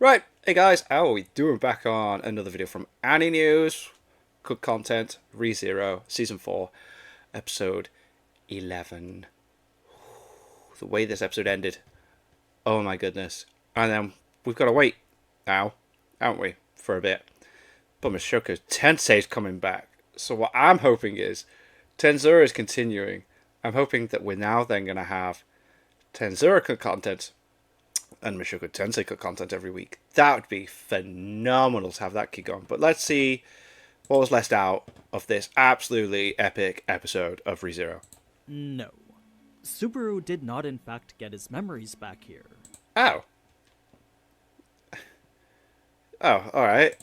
Right, hey guys, how are we doing? Back on another video from Annie News. Good content, ReZero, Season 4, Episode 11. The way this episode ended, oh my goodness. And then we've got to wait now, haven't we, for a bit. But Mashoka Tensei's coming back. So what I'm hoping is, Tensura is continuing. I'm hoping that we're now then going to have Tensura content and Mushoku Tensei content every week. That would be phenomenal to have that kick on. But let's see what was left out of this absolutely epic episode of ReZero. No. Subaru did not in fact get his memories back here. Oh. Oh, alright.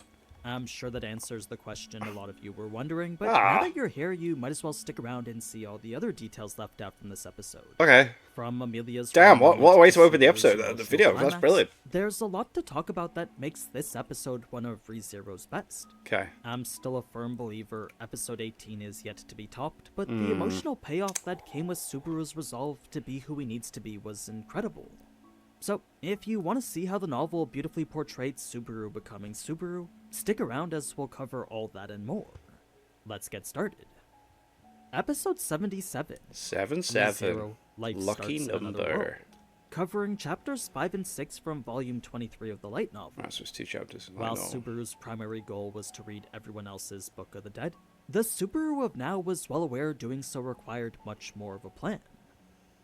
I'm sure that answers the question a lot of you were wondering, but now that you're here, you might as well stick around and see all the other details left out from this episode. Okay. From Amelia's... Damn, what a way to open the episode, the video. That's brilliant. There's a lot to talk about that makes this episode one of ReZero's best. Okay. I'm still a firm believer episode 18 is yet to be topped, but the emotional payoff that came with Subaru's resolve to be who he needs to be was incredible. So, if you want to see how the novel beautifully portrayed Subaru becoming Subaru, stick around as we'll cover all that and more. Let's get started. Episode 77. 7-7. Life Lucky Starts in Another World, number. covering chapters 5 and 6 from volume 23 of the light novel. That's just 2 chapters. While Subaru's primary goal was to read everyone else's Book of the Dead, the Subaru of now was well aware doing so required much more of a plan.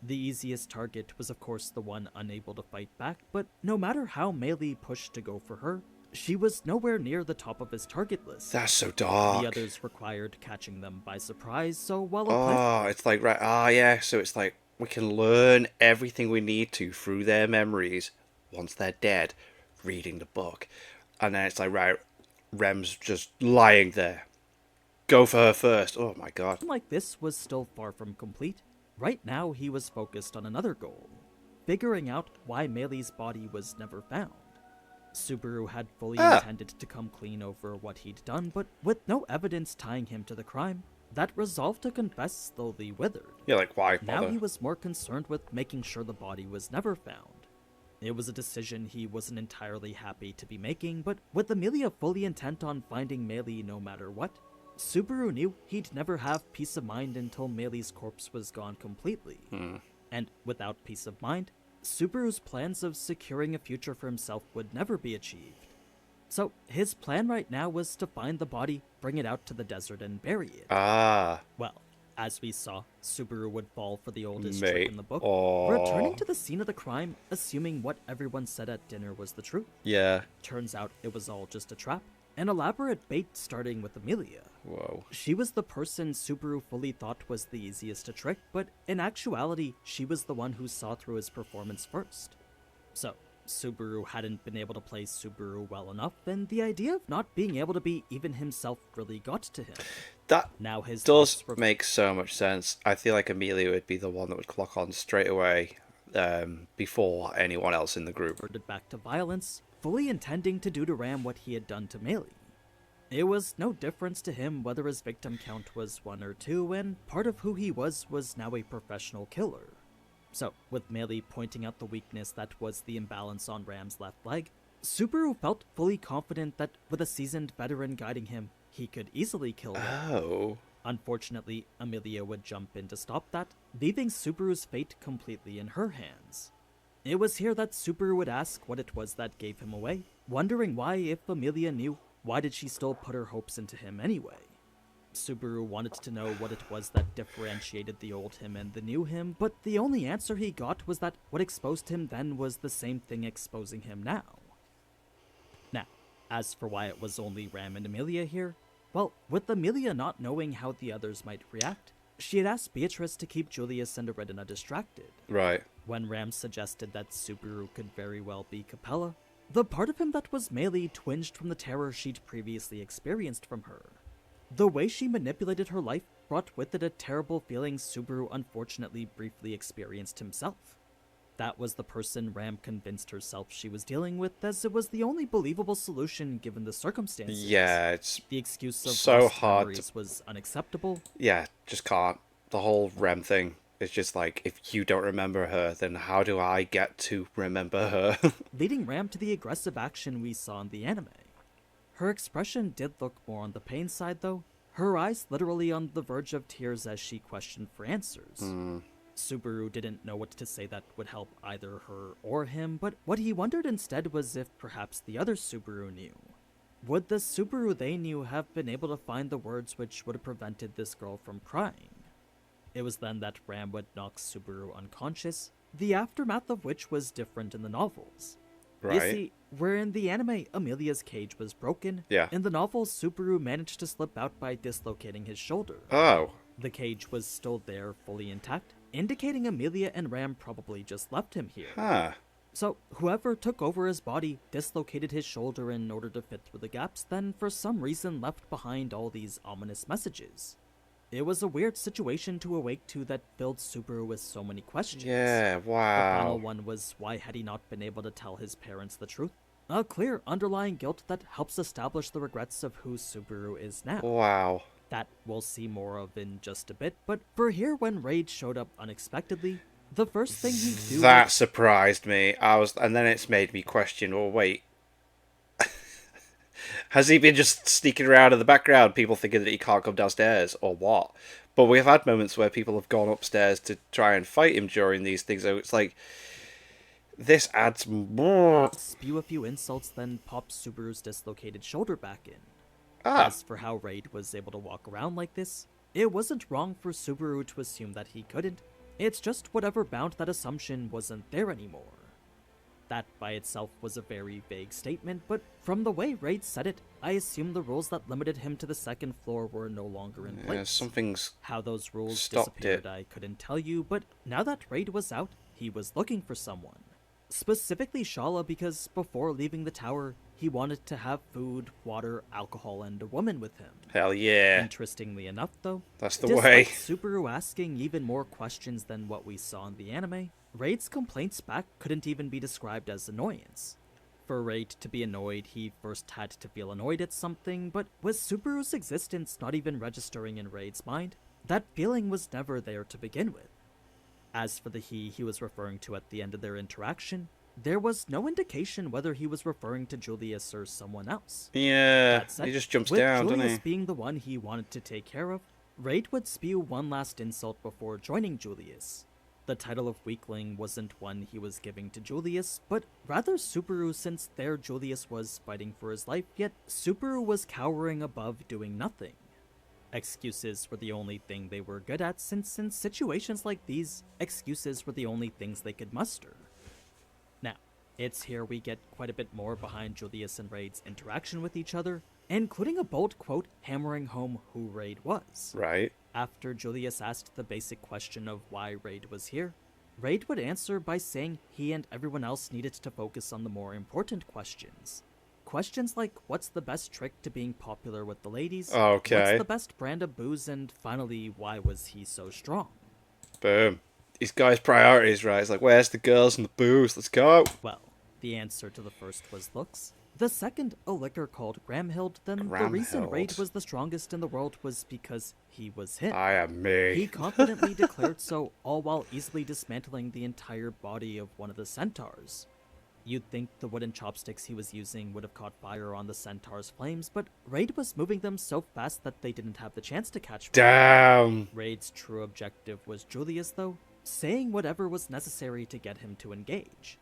The easiest target was of course the one unable to fight back, but no matter how Meili pushed to go for her, she was nowhere near the top of his target list. That's so dark. The others required catching them by surprise, so while it's like, right, yeah, so it's like we can learn everything we need to through their memories once they're dead, reading the book. And then it's like, right, Rem's just lying there. Go for her first. Oh my god. like this was still far from complete. Right now, he was focused on another goal, figuring out why Meili's body was never found. Subaru had fully intended to come clean over what he'd done, but with no evidence tying him to the crime, that resolve to confess slowly withered. Yeah, like, why bother? Now he was more concerned with making sure the body was never found. It was a decision he wasn't entirely happy to be making, but with Amelia fully intent on finding Meili no matter what, Subaru knew he'd never have peace of mind until Meili's corpse was gone completely. And without peace of mind, Subaru's plans of securing a future for himself would never be achieved. So his plan right now was to find the body, bring it out to the desert and bury it. Well, as we saw, Subaru would fall for the oldest trick in the book, returning to the scene of the crime, assuming what everyone said at dinner was the truth. Yeah. Turns out it was all just a trap. An elaborate bait starting with Amelia. Whoa. She was the person Subaru fully thought was the easiest to trick, but in actuality, she was the one who saw through his performance first. So, Subaru hadn't been able to play Subaru well enough, and the idea of not being able to be even himself really got to him. That now his does make so much sense. I feel like Amelia would be the one that would clock on straight away before anyone else in the group. Reverted back to violence, fully intending to do to Ram what he had done to Meili. It was no difference to him whether his victim count was 1 or 2, and part of who he was now a professional killer. So, with Meili pointing out the weakness that was the imbalance on Ram's left leg, Subaru felt fully confident that with a seasoned veteran guiding him, he could easily kill Ram. Oh. Unfortunately, Amelia would jump in to stop that, leaving Subaru's fate completely in her hands. It was here that Subaru would ask what it was that gave him away, wondering why, if Amelia knew, why did she still put her hopes into him anyway? Subaru wanted to know what it was that differentiated the old him and the new him, but the only answer he got was that what exposed him then was the same thing exposing him now. Now, as for why it was only Ram and Amelia here, well, with Amelia not knowing how the others might react, she had asked Beatrice to keep Julius and Aridina distracted. Right. When Ram suggested that Subaru could very well be Capella, the part of him that was Meili twinged from the terror she'd previously experienced from her. The way she manipulated her life brought with it a terrible feeling Subaru unfortunately briefly experienced himself. That was the person Ram convinced herself she was dealing with, as it was the only believable solution given the circumstances. Yeah, it's the excuse of so lost hard memories was unacceptable. Yeah, just can't. The whole Rem thing It's just like, if you don't remember her, then how do I get to remember her? leading Ram to the aggressive action we saw in the anime. Her expression did look more on the pain side, though, her eyes literally on the verge of tears as she questioned for answers. Subaru didn't know what to say that would help either her or him, but what he wondered instead was if perhaps the other Subaru knew. Would the Subaru they knew have been able to find the words which would have prevented this girl from crying? It was then that Ram would knock Subaru unconscious, the aftermath of which was different in the novels. Right. You see, where in the anime Amelia's cage was broken, Yeah. in the novel Subaru managed to slip out by dislocating his shoulder. Oh. The cage was still there, fully intact, indicating Amelia and Ram probably just left him here. Huh. So, whoever took over his body dislocated his shoulder in order to fit through the gaps, then for some reason left behind all these ominous messages. It was a weird situation to awake to that filled Subaru with so many questions. Yeah, The final wow. one was, why had he not been able to tell his parents the truth? A clear underlying guilt that helps establish the regrets of who Subaru is now. Wow. That we'll see more of in just a bit, but for here when Raid showed up unexpectedly, the first thing he do That surprised me. And then it's made me question, oh wait. Has he been just sneaking around in the background, people thinking that he can't come downstairs, or what? But we've had moments where people have gone upstairs to try and fight him during these things, so it's like, this adds more. spew a few insults, then pop Subaru's dislocated shoulder back in. Ah, As for how Raid was able to walk around like this, it wasn't wrong for Subaru to assume that he couldn't. It's just whatever bound that assumption wasn't there anymore. That by itself was a very vague statement, but from the way Raid said it, I assumed the rules that limited him to the second floor were no longer in yeah, place. something's How those rules stopped disappeared, it. I couldn't tell you, but now that Raid was out, he was looking for someone. Specifically Shala, because before leaving the tower, he wanted to have food, water, alcohol, and a woman with him. Hell yeah. Interestingly enough, though, That's the despite way. Subaru asking even more questions than what we saw in the anime, Raid's complaints back couldn't even be described as annoyance. For Raid to be annoyed, he first had to feel annoyed at something, but with Subaru's existence not even registering in Raid's mind, that feeling was never there to begin with. As for the he was referring to at the end of their interaction, there was no indication whether he was referring to Julius or someone else. Yeah, That said, he just jumps with down, Julius doesn't he? being the one he wanted to take care of, Raid would spew one last insult before joining Julius. The title of weakling wasn't one he was giving to Julius, but rather Subaru, since there Julius was fighting for his life, yet Subaru was cowering above doing nothing. Excuses were the only thing they were good at, since in situations like these, excuses were the only things they could muster. Now, it's here we get quite a bit more behind Julius and Raid's interaction with each other, including a bold quote hammering home who Raid was. Right. After Julius asked the basic question of why Raid was here, Raid would answer by saying he and everyone else needed to focus on the more important questions. Questions like what's the best trick to being popular with the ladies, Okay. what's the best brand of booze, and finally, why was he so strong? Boom. He's got his priorities right. It's like, where's the girls and the booze? Let's go. Well, the answer to the first was looks. The second, a liquor called Gramhild, then the reason Raid Gramhild. was the strongest in the world was because he was him. I am me. He confidently declared so, all while easily dismantling the entire body of one of the centaurs. You'd think the wooden chopsticks he was using would have caught fire on the centaur's flames, but Raid was moving them so fast that they didn't have the chance to catch fire. Damn. Raid's true objective was Julius, though, saying whatever was necessary to get him to engage.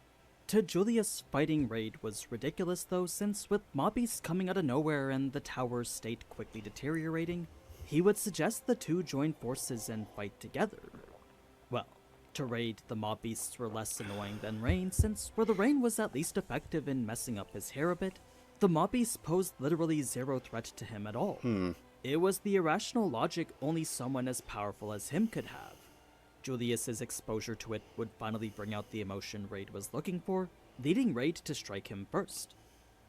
To Julius, fighting Raid was ridiculous, though, since with mob beasts coming out of nowhere and the tower's state quickly deteriorating, he would suggest the two join forces and fight together. Well, to Raid, the mob beasts were less annoying than Rain, since where the Rain was at least effective in messing up his hair a bit, the mob beasts posed literally zero threat to him at all. It was the irrational logic only someone as powerful as him could have. Julius's exposure to it would finally bring out the emotion Raid was looking for, leading Raid to strike him first.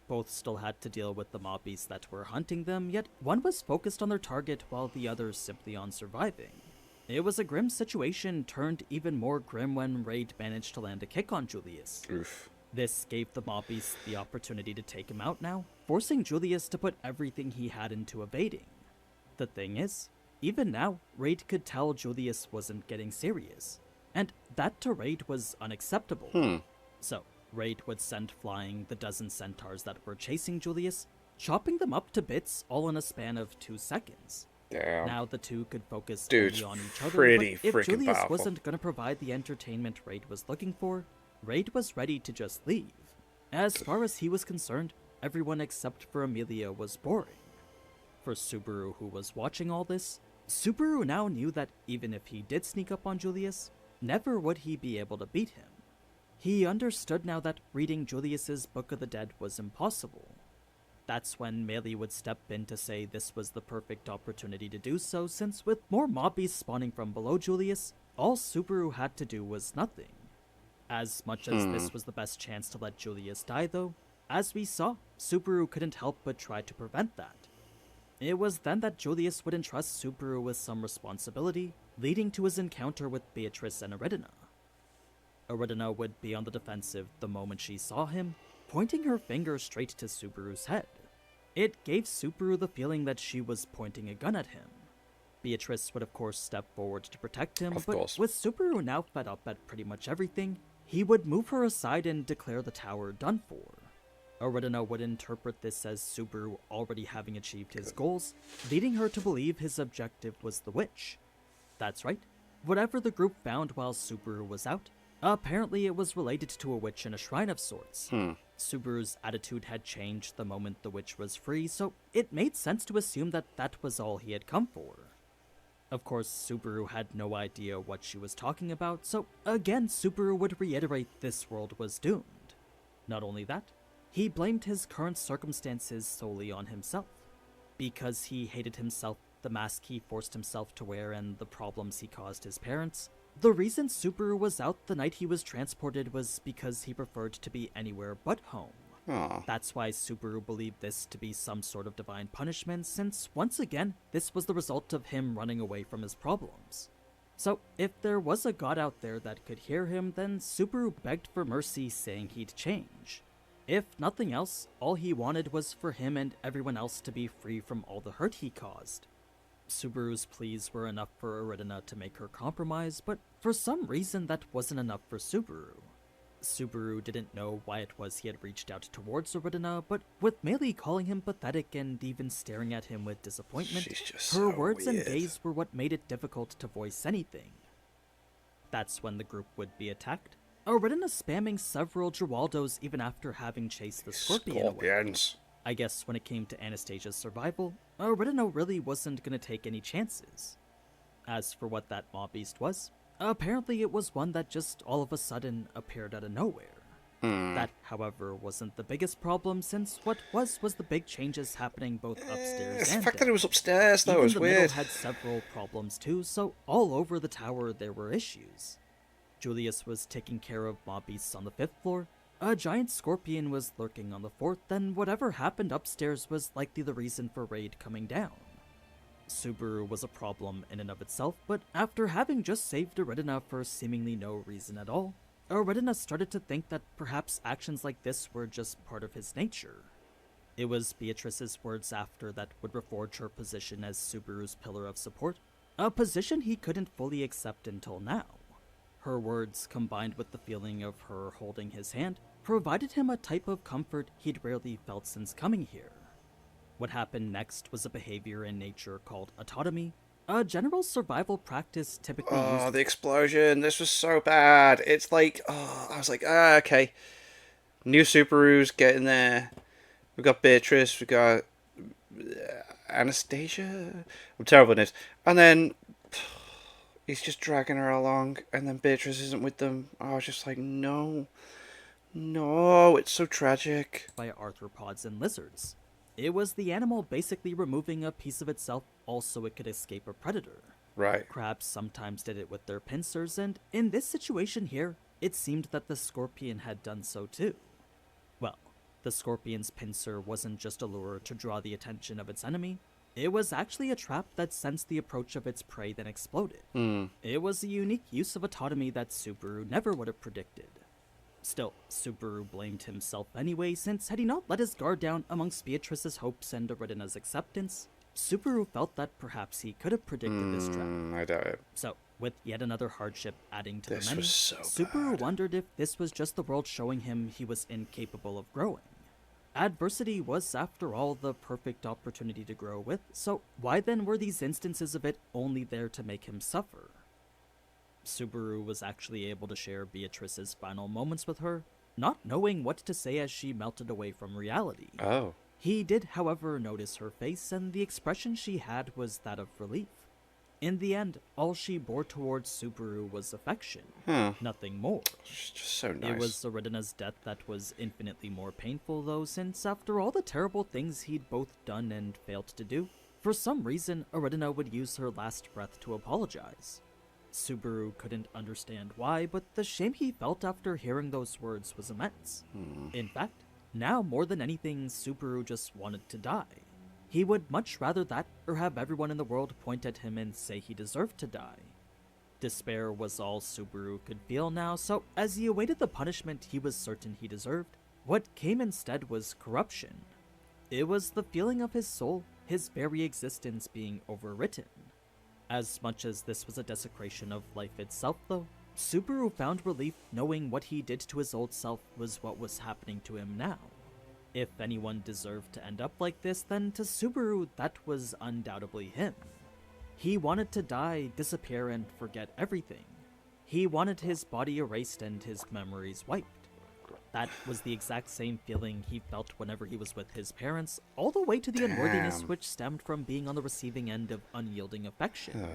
Both still had to deal with the mob beasts that were hunting them, yet one was focused on their target while the other simply on surviving. It was a grim situation turned even more grim when Raid managed to land a kick on Julius. Oof. This gave the mob beasts the opportunity to take him out now, forcing Julius to put everything he had into evading. The thing is, Even now, Raid could tell Julius wasn't getting serious, and that to Raid was unacceptable. So, Raid would send flying the dozen centaurs that were chasing Julius, chopping them up to bits all in a span of 2 seconds. Damn. Now the two could focus Dude's only on each other, pretty but if freaking Julius powerful. wasn't going to provide the entertainment Raid was looking for, Raid was ready to just leave. As far as he was concerned, everyone except for Amelia was boring. For Subaru, who was watching all this, Subaru now knew that even if he did sneak up on Julius, never would he be able to beat him. He understood now that reading Julius's Book of the Dead was impossible. That's when Melee would step in to say this was the perfect opportunity to do so, since with more mobbies spawning from below Julius, all Subaru had to do was nothing. As much as this was the best chance to let Julius die though, as we saw, Subaru couldn't help but try to prevent that. It was then that Julius would entrust Subaru with some responsibility, leading to his encounter with Beatrice and Aridina. Aridina would be on the defensive the moment she saw him, pointing her finger straight to Subaru's head. It gave Subaru the feeling that she was pointing a gun at him. Beatrice would of course step forward to protect him, but with Subaru now fed up at pretty much everything, he would move her aside and declare the tower done for. Aridina would interpret this as Subaru already having achieved his goals, leading her to believe his objective was the witch. That's right, whatever the group found while Subaru was out, apparently it was related to a witch in a shrine of sorts. Subaru's attitude had changed the moment the witch was free, so it made sense to assume that that was all he had come for. Of course, Subaru had no idea what she was talking about, so again Subaru would reiterate this world was doomed. Not only that, he blamed his current circumstances solely on himself. Because he hated himself, the mask he forced himself to wear, and the problems he caused his parents, the reason Subaru was out the night he was transported was because he preferred to be anywhere but home. That's why Subaru believed this to be some sort of divine punishment, since once again, this was the result of him running away from his problems. So, if there was a god out there that could hear him, then Subaru begged for mercy, saying he'd change. If nothing else, all he wanted was for him and everyone else to be free from all the hurt he caused. Subaru's pleas were enough for Aridina to make her compromise, but for some reason that wasn't enough for Subaru. Subaru didn't know why it was he had reached out towards Aridina, but with Melee calling him pathetic and even staring at him with disappointment, her words and gaze were what made it difficult to voice anything. That's when the group would be attacked, Aridina spamming several Geraldos even after having chased the Scorpion away. I guess when it came to Anastasia's survival, Aridina really wasn't gonna take any chances. As for what that mob beast was, apparently it was one that just all of a sudden appeared out of nowhere. That, however, wasn't the biggest problem, since what was the big changes happening both upstairs and the fact down. that it was upstairs, though, Even was the weird. middle had several problems too, so all over the tower there were issues. Julius was taking care of mob beasts on the 5th floor, a giant scorpion was lurking on the 4th, and whatever happened upstairs was likely the reason for Raid coming down. Subaru was a problem in and of itself, but after having just saved Aridina for seemingly no reason at all, Aridina started to think that perhaps actions like this were just part of his nature. It was Beatrice's words after that would reforge her position as Subaru's pillar of support, a position he couldn't fully accept until now. Her words, combined with the feeling of her holding his hand, provided him a type of comfort he'd rarely felt since coming here. What happened next was a behavior in nature called autotomy, a general survival practice typically used... the explosion. This was so bad. It's like, I was like, okay. New Subarus getting there. We've got Beatrice, we've got Anastasia. I'm terrible at this. And then he's just dragging her along, and then Beatrice isn't with them. I was just like, no, it's so tragic. By arthropods and lizards. It was the animal basically removing a piece of itself also it could escape a predator. Right. Crabs sometimes did it with their pincers, and in this situation here, it seemed that the scorpion had done so too. Well, the scorpion's pincer wasn't just a lure to draw the attention of its enemy, it was actually a trap that sensed the approach of its prey then exploded. It was a unique use of autotomy that Subaru never would have predicted. Still, Subaru blamed himself anyway, since had he not let his guard down amongst Beatrice's hopes and Aridina's acceptance, Subaru felt that perhaps he could have predicted this trap. I doubt it. So, with yet another hardship adding to This the many, was so Subaru bad. wondered if this was just the world showing him he was incapable of growing. Adversity was, after all, the perfect opportunity to grow with, so why then were these instances of it only there to make him suffer? Subaru was actually able to share Beatrice's final moments with her, not knowing what to say as she melted away from reality. Oh. He did, however, notice her face, and the expression she had was that of relief. In the end, all she bore towards Subaru was affection, nothing more. She's just so nice. It was Aridana's death that was infinitely more painful, though, since after all the terrible things he'd both done and failed to do, for some reason, Aridana would use her last breath to apologize. Subaru couldn't understand why, but the shame he felt after hearing those words was immense. In fact, now more than anything, Subaru just wanted to die. He would much rather that or have everyone in the world point at him and say he deserved to die. Despair was all Subaru could feel now, so as he awaited the punishment he was certain he deserved, what came instead was corruption. It was the feeling of his soul, his very existence being overwritten. As much as this was a desecration of life itself, though, Subaru found relief knowing what he did to his old self was what was happening to him now. If anyone deserved to end up like this, then to Subaru that was undoubtedly him. He wanted to die, disappear, and forget everything. He wanted his body erased and his memories wiped. That was the exact same feeling he felt whenever he was with his parents, all the way to the unworthiness which stemmed from being on the receiving end of unyielding affection.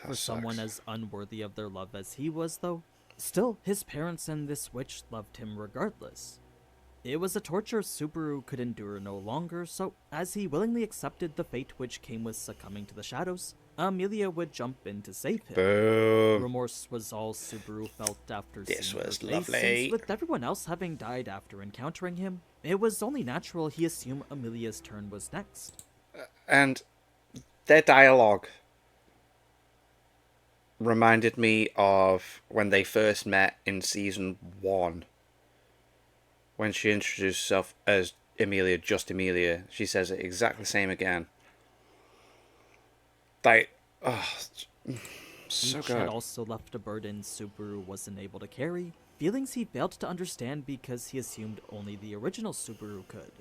For someone as unworthy of their love as he was, though, still his parents and this witch loved him regardless. It was a torture Subaru could endure no longer, so as he willingly accepted the fate which came with succumbing to the shadows, Amelia would jump in to save him. Boom. Remorse was all Subaru felt after This seeing her was face, lovely. since with everyone else having died after encountering him, it was only natural he assumed Amelia's turn was next. And their dialogue reminded me of when they first met in season 1. When she introduced herself as Emilia, just Emilia, she says it exactly the same again. Like, oh, so Each good. had also left a burden Subaru wasn't able to carry, feelings he failed to understand because he assumed only the original Subaru could.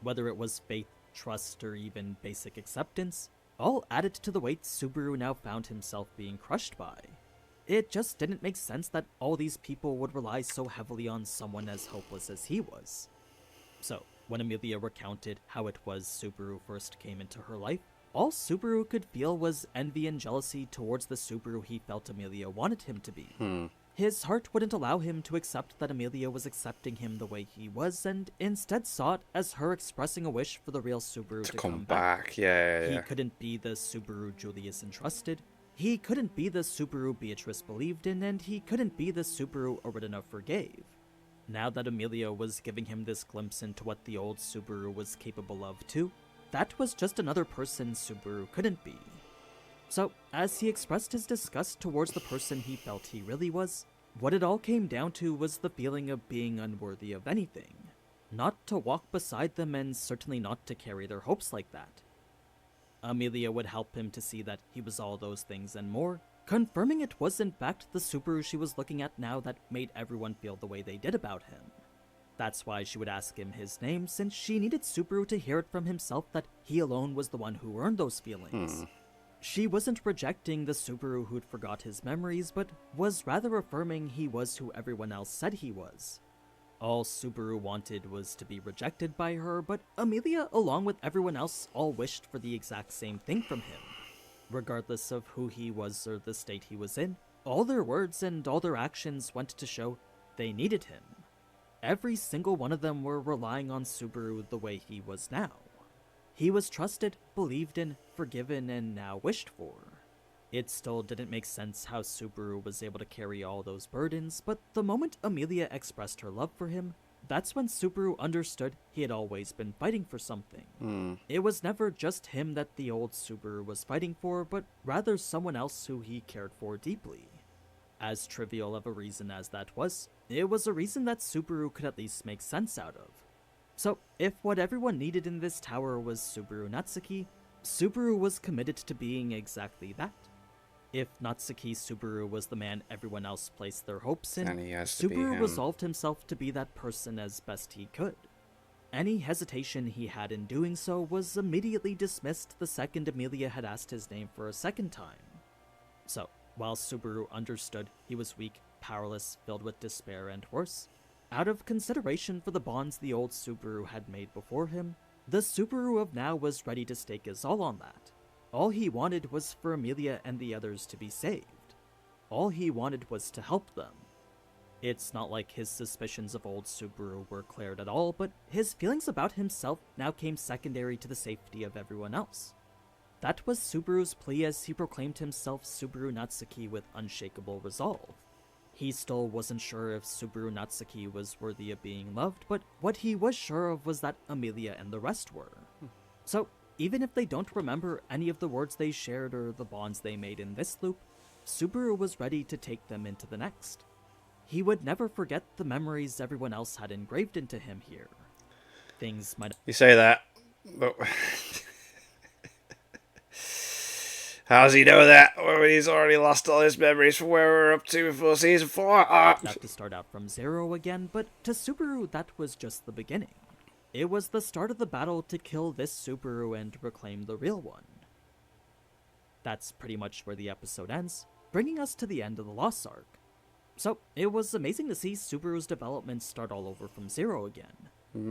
Whether it was faith, trust, or even basic acceptance, all added to the weight Subaru now found himself being crushed by. It just didn't make sense that all these people would rely so heavily on someone as hopeless as he was. So, when Amelia recounted how it was Subaru first came into her life, all Subaru could feel was envy and jealousy towards the Subaru he felt Amelia wanted him to be. His heart wouldn't allow him to accept that Amelia was accepting him the way he was, and instead saw it as her expressing a wish for the real Subaru to Come back. Yeah. He couldn't be the Subaru Julius entrusted, he couldn't be the Subaru Beatrice believed in, and he couldn't be the Subaru Aridana forgave. Now that Amelia was giving him this glimpse into what the old Subaru was capable of too, that was just another person Subaru couldn't be. So, as he expressed his disgust towards the person he felt he really was, what it all came down to was the feeling of being unworthy of anything. Not to walk beside them, and certainly not to carry their hopes like that. Amelia would help him to see that he was all those things and more, confirming it was in fact the Subaru she was looking at now that made everyone feel the way they did about him. That's why she would ask him his name, since she needed Subaru to hear it from himself that he alone was the one who earned those feelings. She wasn't rejecting the Subaru who'd forgot his memories, but was rather affirming he was who everyone else said he was. All Subaru wanted was to be rejected by her, but Amelia, along with everyone else, all wished for the exact same thing from him. Regardless of who he was or the state he was in, all their words and all their actions went to show they needed him. Every single one of them were relying on Subaru the way he was now. He was trusted, believed in, forgiven, and now wished for. It still didn't make sense how Subaru was able to carry all those burdens, but the moment Amelia expressed her love for him, that's when Subaru understood he had always been fighting for something. It was never just him that the old Subaru was fighting for, but rather someone else who he cared for deeply. As trivial of a reason as that was, it was a reason that Subaru could at least make sense out of. So, if what everyone needed in this tower was Subaru Natsuki, Subaru was committed to being exactly that. If Natsuki Subaru was the man everyone else placed their hopes in, Then he has to be Subaru him. resolved himself to be that person as best he could. Any hesitation he had in doing so was immediately dismissed the second Amelia had asked his name for a second time. So, while Subaru understood he was weak, powerless, filled with despair, and worse, out of consideration for the bonds the old Subaru had made before him, the Subaru of now was ready to stake his all on that. All he wanted was for Amelia and the others to be saved. All he wanted was to help them. It's not like his suspicions of old Subaru were cleared at all, but his feelings about himself now came secondary to the safety of everyone else. That was Subaru's plea as he proclaimed himself Subaru Natsuki with unshakable resolve. He still wasn't sure if Subaru Natsuki was worthy of being loved, but what he was sure of was that Amelia and the rest were. So, even if they don't remember any of the words they shared or the bonds they made in this loop, Subaru was ready to take them into the next. He would never forget the memories everyone else had engraved into him here. Things might... You say that, but how does he know that when he's already lost all his memories from where we're up to before season 4? have to start out from zero again, but to Subaru that was just the beginning. It was the start of the battle to kill this Subaru and reclaim the real one. That's pretty much where the episode ends, bringing us to the end of the Lost Arc. So, it was amazing to see Subaru's development start all over from zero again.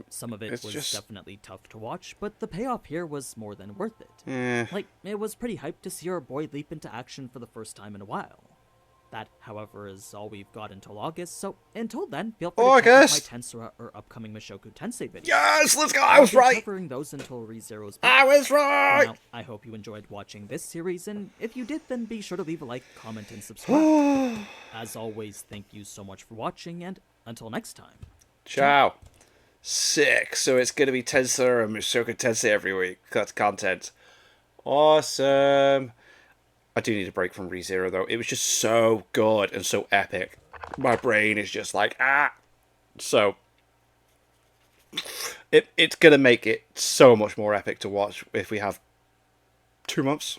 Some of it was definitely tough to watch, but the payoff here was more than worth it. Like, it was pretty hyped to see our boy leap into action for the first time in a while. That, however, is all we've got until August, so until then, feel free to check out my Tensura or upcoming Mushoku Tensei videos. Yes, let's go! I was right! Covering those until ReZero's back. I was right! Now, I hope you enjoyed watching this series, and if you did, then be sure to leave a like, comment, and subscribe. As always, thank you so much for watching, and until next time. Ciao. Sick. So it's going to be Tensura and Mushoku Tensei every week. That's content. Awesome. I do need a break from ReZero, though. It was just so good and so epic. My brain is just like, So, it's going to make it so much more epic to watch if we have 2 months.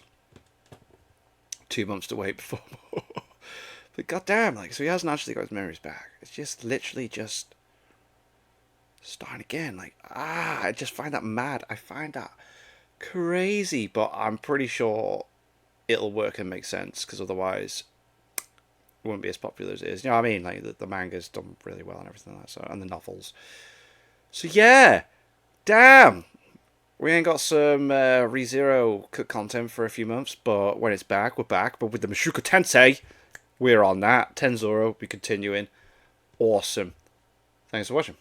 2 months to wait before more. But goddamn, like, so he hasn't actually got his memories back. It's just literally just starting again. Like, I just find that mad. I find that crazy, but I'm pretty sure it'll work and make sense, because otherwise it wouldn't be as popular as it is. You know what I mean? Like, the manga's done really well and everything like that, so, and the novels. So yeah, damn, we ain't got some ReZero content for a few months, but when it's back, we're back. But with the Mushoku Tensei, we're on that. Tensura will be continuing. Awesome. Thanks for watching.